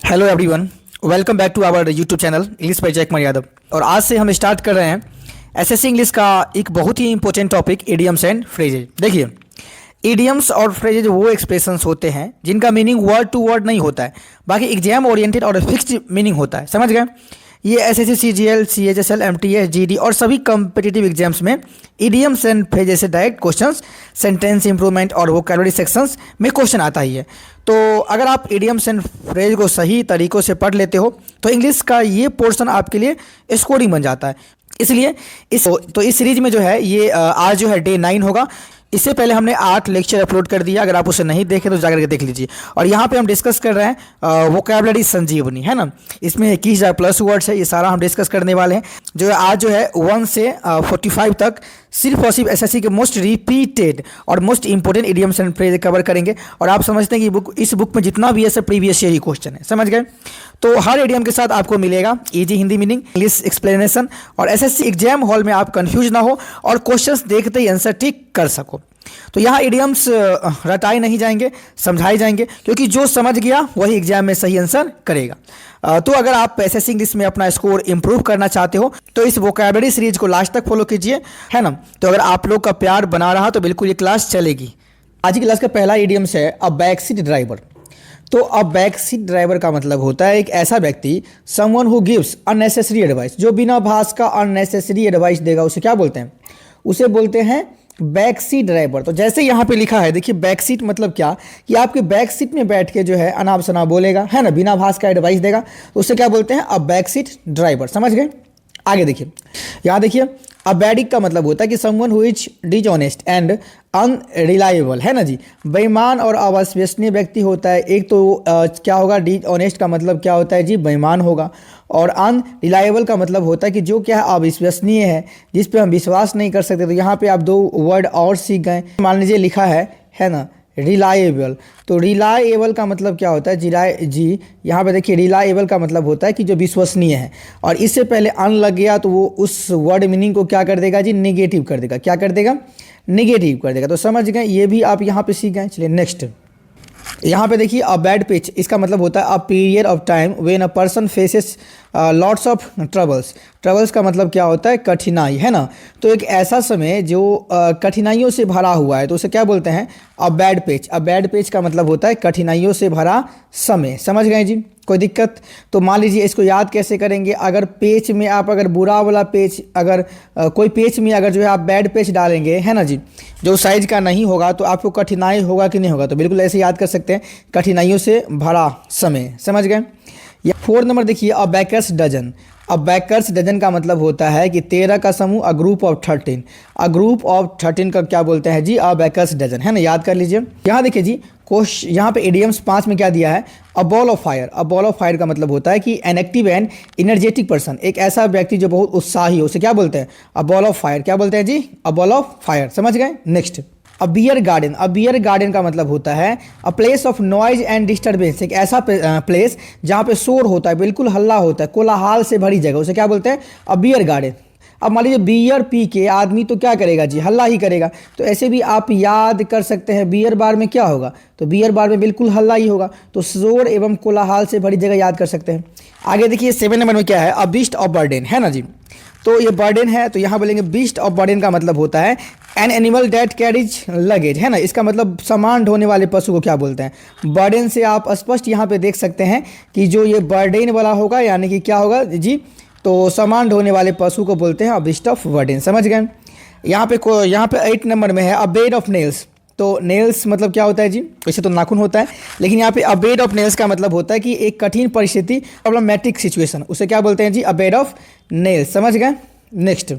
Hello everyone, welcome back to our YouTube channel English by Jaikumar Yadav. और आज से हम स्टार्ट कर रहे हैं एसएससी इंग्लिश का एक बहुत ही important topic idioms and phrases. देखिए, इडियम्स और फ्रेजेज वो एक्सप्रेशंस होते हैं जिनका मीनिंग वर्ड टू वर्ड नहीं होता है, बाकी एग्जाम ओरिएंटेड और फिक्स्ड मीनिंग होता है। समझ गए? ये SSC, CGL, CHSL, MTS, GD और सभी कॉम्पिटिटिव एग्जाम्स में इडियम्स एंड फ्रेजेज से डायरेक्ट क्वेश्चंस, सेंटेंस इंप्रूवमेंट और वोकैबुलरी सेक्शंस में क्वेश्चन आता ही है। तो अगर आप इडियम्स एंड फ्रेज को सही तरीक़ों से पढ़ लेते हो तो इंग्लिश का ये पोर्शन आपके लिए स्कोरिंग बन जाता है। इसलिए इस सीरीज में जो है ये आज जो है डे 9 होगा। इससे पहले हमने 8 लेक्चर अपलोड कर दिया, अगर आप उसे नहीं देखे तो जाकर के देख लीजिए। और यहाँ पे हम डिस्कस कर रहे हैं वोकैबुलरी संजीवनी, है ना। इसमें 21,000 प्लस वर्ड्स है, ये सारा हम डिस्कस करने वाले हैं। जो है आज जो है 1 से 45 तक सिर्फ और सिर्फ एसएससी के मोस्ट रिपीटेड और most important idioms and phrase cover करेंगे। और आप समझते हैं कि इस बुक में जितना भी है सब प्रीवियस ईयर ही क्वेश्चन है। समझ गए? तो हर इडियम के साथ आपको मिलेगा easy Hindi meaning, English explanation, और एसएससी एग्जाम हॉल में आप कंफ्यूज ना हो और क्वेश्चंस देखते ही आंसर ठीक कर सको। तो यहाँ इडियम्स रटाए नहीं जाएंगे, समझाए जाएंगे, क्योंकि जो समझ गया वही एग्जाम में सही आंसर करेगा। तो अगर आप एसएससी इंग्लिश में अपना स्कोर इंप्रूव करना चाहते हो तो इस वोकैबुलरी सीरीज को लास्ट तक फॉलो कीजिए, है ना। तो अगर आप लोग का प्यार बना रहा तो बिल्कुल ये क्लास चलेगी। आज की क्लास का पहला इडियम्स है अ बैक सीट ड्राइवर। तो अ बैक सीट ड्राइवर का मतलब होता है एक ऐसा व्यक्ति, someone who gives unnecessary advice, जो बिना भास का अननेसेसरी एडवाइस देगा, उसे क्या बोलते हैं? उसे बोलते हैं बैक सीट ड्राइवर। तो जैसे यहाँ पे लिखा है, देखिए बैक सीट मतलब क्या, कि आपके बैक सीट में बैठ के जो है अनाप शनाप बोलेगा, है ना, बिना भास का एडवाइस देगा, तो उसे क्या बोलते हैं? A back seat driver. समझ गए? आगे देखिए, यहाँ देखिए, अबैडिक का मतलब होता है कि someone who is dishonest and unreliable, है ना जी। बेईमान और अविश्वसनीय व्यक्ति होता है। एक तो क्या होगा, डिसऑनेस्ट का मतलब क्या होता है जी? बेईमान होगा। और अनरिलायबल का मतलब होता है कि जो क्या है, अविश्वसनीय है, जिस पे हम विश्वास नहीं कर सकते। तो यहाँ पे आप 2 वर्ड और सीख गए। मान लीजिए लिखा है ना, रिलायबल। तो रिलायबल का मतलब क्या होता है? जी यहाँ पे देखिए, रिलायबल का मतलब होता है कि जो विश्वसनीय है, और इससे पहले अन लग गया तो वो उस वर्ड मीनिंग को क्या कर देगा जी? निगेटिव कर देगा। क्या कर देगा? निगेटिव कर देगा। तो समझ गए, ये भी आप यहाँ पे सीख गए। चलिए नेक्स्ट, यहाँ पे देखिए, अ बैड पिच, इसका मतलब होता है a period of time when a person faces lots of troubles. Troubles का मतलब क्या होता है? कठिनाई, है ना। तो एक ऐसा समय जो कठिनाइयों से भरा हुआ है, तो उसे क्या बोलते हैं? A bad page. A bad page का मतलब होता है कठिनाइयों से भरा समय। समझ गए जी? कोई दिक्कत? तो मान लीजिए इसको याद कैसे करेंगे? अगर पेज में आप अगर बुरा वाला पेज, अगर कोई पेज में अगर जो है आप बैड पेज डालेंगे, है ना जी, जो साइज का नहीं होगा, तो आपको कठिनाई होगा कि नहीं होगा? तो बिल्कुल ऐसे याद कर सकते हैं, कठिनाइयों से भरा समय। समझ गए? या 4 नंबर देखिए, अ बैकर्स डजन। अ बैकर्स डजन का मतलब होता है कि 13 का समूह, a group of 13। A group of 13 का क्या बोलते हैं जी? अ बैकर्स डजन, है ना। याद कर लीजिए। यहाँ देखिए जी, यहाँ पे इडियम्स 5 में क्या दिया है? अ ball of fire. A ball of fire का मतलब होता है कि an active and energetic person, एक ऐसा व्यक्ति जो बहुत उत्साही हो, उसे क्या बोलते हैं? A ball of fire. क्या बोलते हैं जी? A ball of fire. समझ गए? Next, a beer garden. A beer garden का मतलब होता है a place of noise and disturbance, एक ऐसा प्लेस जहाँ पे शोर होता है, बिल्कुल हल्ला होता है, कोलाहल से भरी जगह, उसे क्या बोलते हैं? अ बियर गार्डन। अब मान लीजिए बियर पी के आदमी तो क्या करेगा जी? हल्ला ही करेगा। तो ऐसे भी आप याद कर सकते हैं, बियर बार में क्या होगा? तो बियर बार में बिल्कुल हल्ला ही होगा। तो शोर एवं कोलाहल से भरी जगह याद कर सकते हैं। आगे देखिए 7 नंबर में क्या है? अ बीस्ट ऑफ बर्डन, है ना जी। तो ये बर्डन है, तो यहाँ बोलेंगे बीस्ट ऑफ बर्डन का मतलब होता है an animal that carries luggage, है ना। इसका मतलब सामान ढोने वाले पशु को क्या बोलते हैं? बर्डन से आप स्पष्ट यहाँ पे देख सकते हैं कि जो ये बर्डन वाला होगा, यानी कि क्या होगा जी? तो सामान ढोने वाले पशु को बोलते हैं अ बीस्ट ऑफ बर्डन। समझ गए? यहाँ पे 8 नंबर में है अ बेड ऑफ नेल्स। तो नेल्स मतलब क्या होता है जी? वैसे तो नाखून होता है, लेकिन यहाँ पे अ बेड ऑफ नेल्स का मतलब होता है कि एक कठिन परिस्थिति, प्रॉब्लमेटिक सिचुएशन, उसे क्या बोलते हैं जी? A bed of nails. समझ गए? नेक्स्ट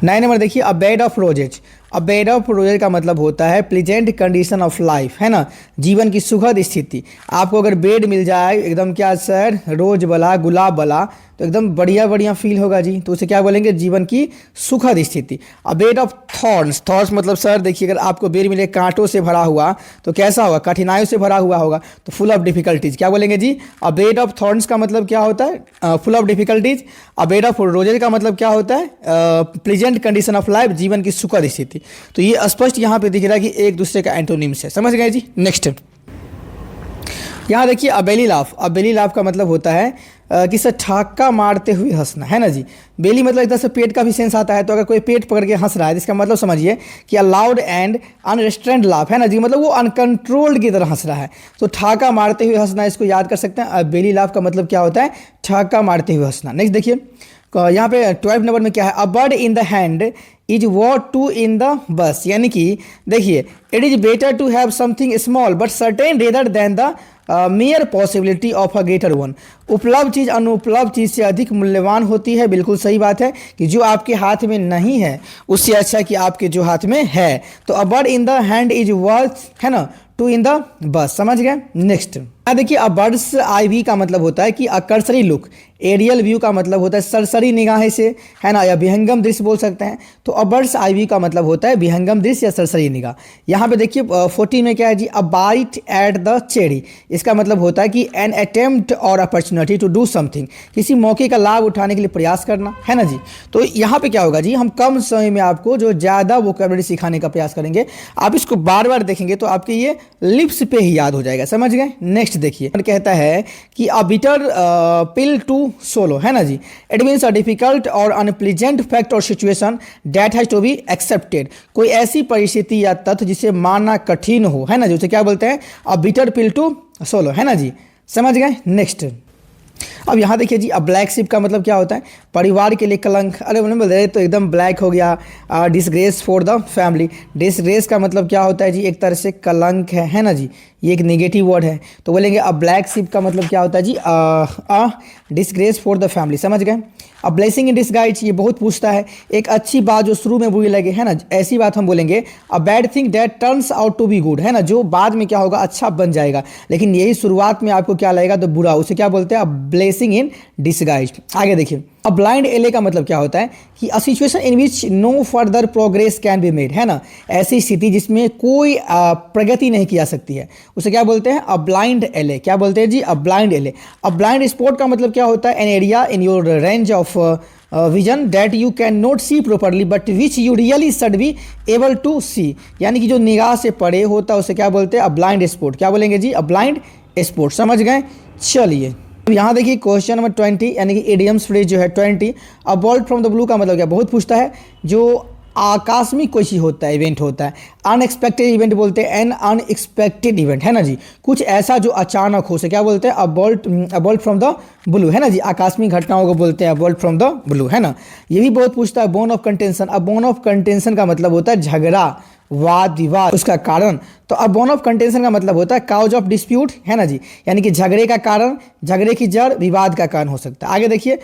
9 नंबर देखिए, a bed of roses. A bed of roses का मतलब होता है प्लीजेंट कंडीशन ऑफ लाइफ, है ना, जीवन की सुखद स्थिति। आपको अगर बेड मिल जाए एकदम क्या सर, रोज वाला, गुलाब वाला, तो एकदम बढ़िया बढ़िया फील होगा जी। तो उसे क्या बोलेंगे? जीवन की सुखद स्थिति। अ बेड ऑफ थॉर्न्स। थॉर्न्स मतलब सर देखिए, अगर आपको बेड मिले कांटों से भरा हुआ तो कैसा होगा? कठिनाइयों से भरा हुआ होगा, तो फुल ऑफ डिफिकल्टीज। क्या बोलेंगे जी? अ बेड ऑफ थॉर्न्स का मतलब क्या होता है? Full of difficulties. A bed of roses का मतलब क्या होता है? प्लीजेंट कंडीशन ऑफ लाइफ, जीवन की सुखद स्थिति। तो ये स्पष्ट यहाँ पे दिख रहा है कि एक दूसरे का एंटोनिम्स है। समझ गए जी? नेक्स्ट, यहाँ देखिए अबेली लाफ, अबेली लाफ का मतलब होता है किसे ठाका मारते हुए हंसना, है ना जी। बेली मतलब एक तरह से पेट का भी सेंस आता है, तो अगर कोई पेट पकड़ के हंस रहा है तो इसका मतलब समझिए कि अ लाउड एंड अनरेस्ट्रेंड लाफ, है ना जी, मतलब वो अनकंट्रोल्ड की तरह हंस रहा है। तो ठाका मारते हुए हंसना, इसको याद कर सकते हैं। बेली लाफ का मतलब क्या होता है, ठाका मारते हुए हंसना। नेक्स्ट देखिए यहाँ पे 12 नंबर में क्या है, a bird in the hand is worth two in the bush, यानी कि देखिए it is better to have something small but certain rather than the mere possibility of a greater one. उपलब्ध चीज़ अनुपलब्ध चीज़ से अधिक मूल्यवान होती है। बिल्कुल सही बात है कि जो आपके हाथ में नहीं है उससे अच्छा कि आपके जो हाथ में है। तो अ bird in the hand is worth, है ना, टू इन द बस, समझ गए। नेक्स्ट देखिए अ बर्ड्स आई वी का मतलब होता है कि अ कर्सरी लुक, एरियल व्यू का मतलब होता है सरसरी निगाहें से, है ना, या विहंगम दृश्य बोल सकते हैं। तो अ बर्ड्स आई वी का मतलब होता है विहंगम दृश्य या सरसरी निगाह। यहाँ पे देखिए 14 में क्या है जी, a bite at the cherry, इसका मतलब होता है कि एन अटेम्प्ट और अपॉर्चुनिटी टू डू समथिंग, किसी मौके का लाभ उठाने के लिए प्रयास करना, है ना जी। तो यहाँ पे क्या होगा जी, हम कम समय में आपको जो ज़्यादा वोकैबुलरी सिखाने का प्रयास करेंगे। आप इसको बार बार देखेंगे तो आपके ये लिप्स पे ही याद हो जाएगा, समझ गए। नेक्स्ट देखिए कहता है कि a bitter pill to swallow, है ना जी, इट मीन्स अ डिफिकल्ट और अनप्लीजेंट फैक्ट और situation that has to be accepted, कोई ऐसी परिस्थिति या तथ्य जिसे मानना कठिन हो, है ना जी, उसे क्या बोलते हैं, a bitter pill to swallow, है ना जी, समझ गए। नेक्स्ट अब यहाँ देखिए जी, अब ब्लैक शिप का मतलब क्या होता है, परिवार के लिए कलंक। अरे बोल रहे तो एकदम ब्लैक हो गया। Disgrace for the family, disgrace का मतलब क्या होता है जी, एक तरह से कलंक है ना जी, ये एक नेगेटिव वर्ड है। तो बोलेंगे अब ब्लैक शिप का मतलब क्या होता है जी, डिसग्रेस फॉर द फैमिली, समझ गए। अब ब्लेसिंग इन डिसगाइज, ये बहुत पूछता है, एक अच्छी बात जो शुरू में बुरी लगे, है ना, ऐसी बात हम बोलेंगे a bad thing that turns out to be good, है ना, जो बाद में क्या होगा अच्छा बन जाएगा, लेकिन यही शुरुआत में आपको क्या लगेगा तो बुरा, उसे क्या बोलते हैं, ब्लेसिंग इन डिसगाइज। आगे देखिए अब ब्लाइंड एले का मतलब क्या होता है कि a situation in which no further progress can be made, है ना, ऐसी स्थिति जिसमें कोई प्रगति नहीं की जा सकती है, उसे क्या बोलते हैं, अ ब्लाइंड एले। क्या बोलते हैं जी, अ ब्लाइंड एले। अब ब्लाइंड स्पॉट का मतलब क्या होता है, an area in your range of vision that you can not see properly but which you really should be able to see, यानी कि जो निगाह से परे होता है उसे क्या बोलते हैं, अ ब्लाइंड स्पॉट। क्या बोलेंगे जी, अ ब्लाइंड स्पॉट, समझ गए। चलिए यहाँ देखिए क्वेश्चन नंबर 20 यानी कि इडियम्स फ्रेज जो है 20, अ बॉल्ट फ्रॉम द ब्लू का मतलब क्या, बहुत पूछता है, जो आकस्मिक कोई चीज़ होता है, इवेंट होता है। अनएक्सपेक्टेड इवेंट बोलते हैं, एन अनएक्सपेक्टेड इवेंट, है ना जी, कुछ ऐसा जो अचानक हो, से क्या बोलते हैं, अ बॉल्ट फ्रॉम द ब्लू, है ना जी, आकस्मिक घटनाओं को बोलते हैं अ बॉल्ट फ्रॉम द ब्लू, है ना। ये भी बहुत पूछता है, बोन ऑफ कंटेंशन। अब बोन ऑफ कंटेंशन का मतलब होता है झगड़ा, वाद विवाद, उसका कारण। तो अब बोन ऑफ कंटेंशन का मतलब होता है काउज ऑफ डिस्प्यूट, है ना जी, यानी कि झगड़े का कारण, झगड़े की जड़, विवाद का कारण हो सकता है। आगे देखिए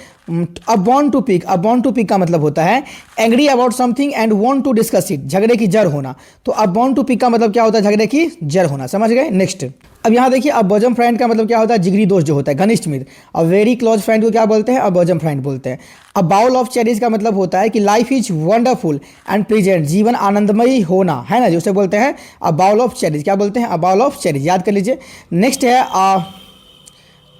अब बॉन्ड टू पिक, अब बॉन्ड टू पिक का मतलब होता है angry about something and want to discuss it, झगड़े की जड़ होना। तो अब बॉन्ड टू पिक का मतलब क्या होता है, झगड़े की जड़ होना, समझ गए। नेक्स्ट अब यहाँ देखिए अब बॉजम फ्रेंड का मतलब क्या होता है, जिगरी दोस्त जो होता है, घनिष्ठ मित्र। अब वेरी क्लोज फ्रेंड को क्या बोलते हैं, अब बॉजम फ्रेंड बोलते हैं। अब बाउल ऑफ चेरीज का मतलब होता है कि life is wonderful and pleasant, जीवन आनंदमयी होना, है ना जी, उसे बोलते हैं अब बाउल ऑफ चेरीज। क्या बोलते हैं, अब बाउल ऑफ चेरीज, याद कर लीजिए। नेक्स्ट है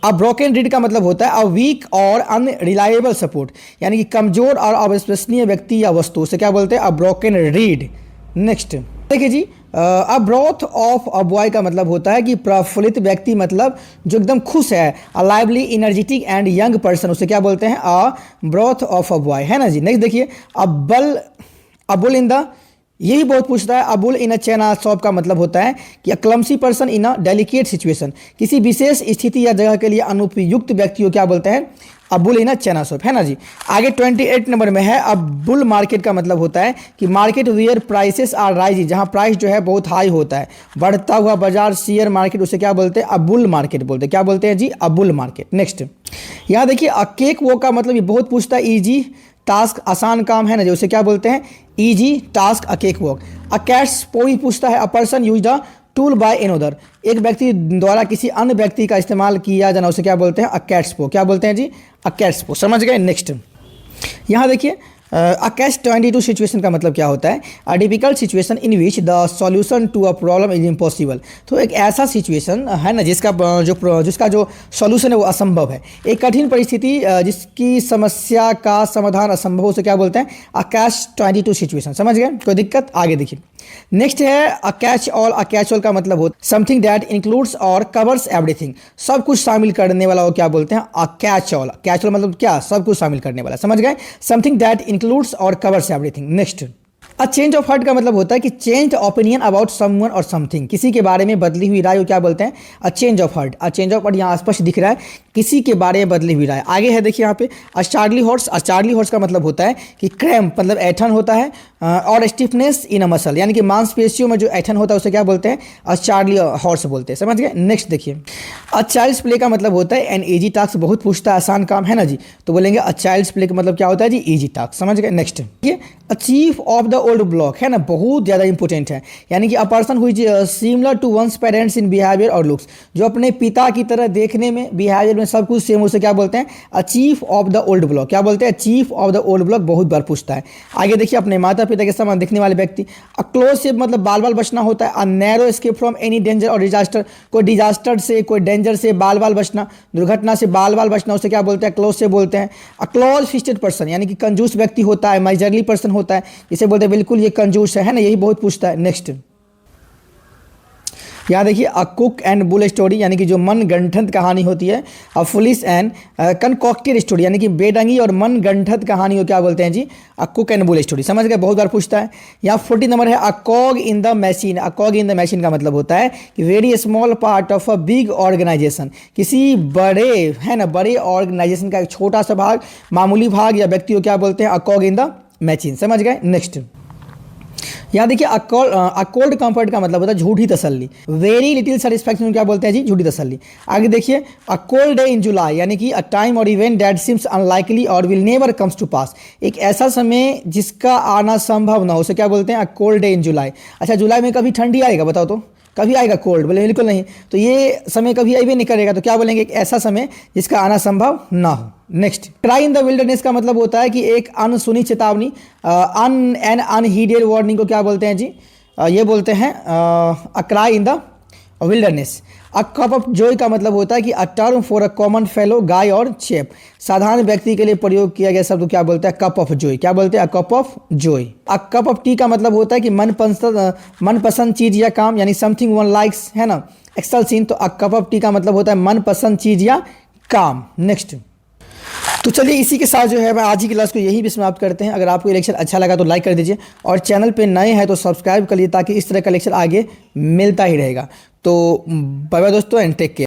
अब ब्रोकन रीड का मतलब होता है अ वीक और अनरिलायबल सपोर्ट, यानी कि कमजोर और अविश्वसनीय व्यक्ति या वस्तु, से क्या बोलते हैं, अ ब्रोकन रीड। नेक्स्ट देखिए जी अ ब्रोथ ऑफ अ बॉय का मतलब होता है कि प्रफुल्लित व्यक्ति, मतलब जो एकदम खुश है, a lively energetic and young person, उसे क्या बोलते हैं, अ ब्रोथ ऑफ अ बॉय, है ना जी। नेक्स्ट देखिए अबुल इन द, यही बहुत पूछता है, अबुल इन अ चैना शॉप का मतलब होता है कि a clumsy person in a delicate situation, किसी विशेष स्थिति या जगह के लिए अनुपयुक्त व्यक्ति को क्या बोलते हैं, अबुल इन अ चैना शॉप, है ना जी। आगे 28 नंबर में है अब बुल मार्केट का मतलब होता है कि market where prices are rising, जहाँ प्राइस जो है बहुत हाई होता है, बढ़ता हुआ बाजार, शेयर मार्केट, उसे क्या बोलते हैं, अबुल मार्केट बोलते हैं। क्या बोलते हैं जी, अबुल मार्केट। नेक्स्ट यहाँ देखिए अ केक वो का मतलब ये बहुत पूछता है, इजी टास्क, आसान काम, है ना जी, उसे क्या बोलते हैं, इजी टास्क, अ केक वॉक। अ कैट्स पो भी पूछता है, a person use the tool by another, एक व्यक्ति द्वारा किसी अन्य व्यक्ति का इस्तेमाल किया जाना, उसे क्या बोलते हैं, अ कैट्स पो। क्या बोलते हैं जी, अ कैट्स पो, समझ गए। नेक्स्ट यहाँ देखिए अ कैच 22 सिचुएशन का मतलब क्या होता है, a difficult situation in which the solution to a problem is impossible, तो एक ऐसा सिचुएशन है ना जिसका जो सॉल्यूशन है वो असंभव है, एक कठिन परिस्थिति जिसकी समस्या का समाधान असंभव, उसे क्या बोलते हैं, अ कैच 22 सिचुएशन, समझ गए। कोई दिक्कत, आगे देखिए नेक्स्ट है a catch all. A catch all का मतलब होता है समथिंग दैट इंक्लूड्स और कवर्स एवरीथिंग, सब कुछ शामिल करने वाला वो क्या बोलते हैं, a catch all. Catch all मतलब क्या, सब कुछ शामिल करने वाला, समझ गए, समथिंग दैट इंक्लूड्स और covers everything. Next a change of heart का मतलब होता है कि चेंज ओपिनियन अबाउट समवन और समथिंग, किसी के बारे में बदली हुई राय को क्या बोलते हैं, a change of heart. A change of heart यहाँ स्पष्ट दिख रहा है, किसी के बारे में बदली हुई राय। आगे है देखिए यहाँ पे अ चार्ली हॉर्स। अ चार्ली हॉर्स का मतलब होता है कि क्रैम्प मतलब ऐठन होता है, और स्टिफनेस इन अ मसल यानी कि मांसपेशियों में जो ऐठन होता है उसे क्या बोलते हैं, अ चार्ली हॉर्स बोलते हैं, समझ गए। नेक्स्ट देखिए अ चाइल्ड्स प्ले का मतलब होता है एन इजी टास्क, बहुत पूछता है आसान काम है ना जी, तो बोलेंगे अ चाइल्ड्स प्ले का मतलब क्या होता है जी, इजी टास्क, समझ गए। नेक्स्ट ये a chip off the old block है ना, बहुत ज़्यादा इंपॉर्टेंट है, यानी कि a person who similar to one's parents in behaviour और लुक्स, जो अपने पिता की तरह देखने में, बिहेवियर में सब कुछ सेम, उसे क्या बोलते हैं, अ chip off the old block. क्या बोलते हैं, chief off the old block, बहुत बार पूछता है। आगे देखिए अपने माता पिता के समान दिखने वाले व्यक्ति। अ क्लोज से मतलब बाल बाल बचना होता है। A narrow escape from any danger और डिजास्टर, कोई डिजास्टर से, कोई डेंजर से बाल बाल बचना, दुर्घटना से बाल बाल बचना, उसे क्या बोलते हैं, क्लोज से बोलते हैं। अ क्लोज फिस्टेड पर्सन यानी कि कंजूस व्यक्ति होता है, माइजरली पर्सन होता है, जिसे बोलते हैं बिल्कुल ये कंजूस है ना, यही बहुत पूछता है। नेक्स्ट यहाँ देखिए अ कुक एंड बुल स्टोरी, यानी कि जो मन गंठित कहानी होती है। अ फुलिश एंड कनकॉक्टेड स्टोरी, यानी कि बेढंगी और मन गंठित कहानी को क्या बोलते हैं जी, a cock and bull story, समझ गए, बहुत बार पूछता है। यहाँ 40 नंबर है a cog in the machine. A cog in the machine का मतलब होता है कि very small part of a big organisation, किसी बड़े है ना, बड़े ऑर्गेनाइजेशन का एक छोटा सा भाग, मामूली भाग या व्यक्ति को क्या बोलते हैं, अ कॉग इन द मशीन, समझ गए। नेक्स्ट यहाँ देखिए अकोल्ड कंफर्ट का मतलब होता है झूठी तसल्ली। वेरी लिटिल सेटिस्फैक्शन क्या बोलते हैं जी, झूठी तसल्ली। आगे देखिए अ कोल्ड डे इन जुलाई, यानी कि अ टाइम और इवेंट दैट सिम्स अनलाइकली और विल नेवर कम्स टू पास, एक ऐसा समय जिसका आना संभव ना हो, उसे क्या बोलते हैं, अ कोल्ड डे इन जुलाई। अच्छा जुलाई में कभी ठंडी आएगा बताओ तो, कभी आएगा कोल्ड, बोले बिल्कुल नहीं, तो ये समय कभी आए भी नहीं करेगा, तो क्या बोलेंगे, एक ऐसा समय जिसका आना संभव ना हो। Next cry in the wilderness का मतलब होता है कि एक अनसुनी चेतावनी, एन अनहीडेड वार्निंग को क्या बोलते हैं जी, ये बोलते हैं a cry in the wilderness. A cup of joy का मतलब होता है कि a term for a common fellow guy और चेप, साधारण व्यक्ति के लिए प्रयोग किया गया शब्द क्या बोलते हैं, कप ऑफ जॉय। क्या बोलते हैं, अ cup of Joy. A cup of T का मतलब होता है कि मनपसंद चीज या काम, यानी समथिंग वन लाइक्स है ना, एक्सल सीन, तो अ कप ऑफ टी का मतलब होता है मनपसंद चीज या काम। नेक्स्ट तो चलिए इसी के साथ जो है मैं आज ही क्लास को यही भी समाप्त करते हैं। अगर आपको ये लेक्चर अच्छा लगा तो लाइक कर दीजिए, और चैनल पे नए हैं तो सब्सक्राइब कर लीजिए, ताकि इस तरह का लेक्चर आगे मिलता ही रहेगा। तो बाय बाय दोस्तों एंड टेक केयर।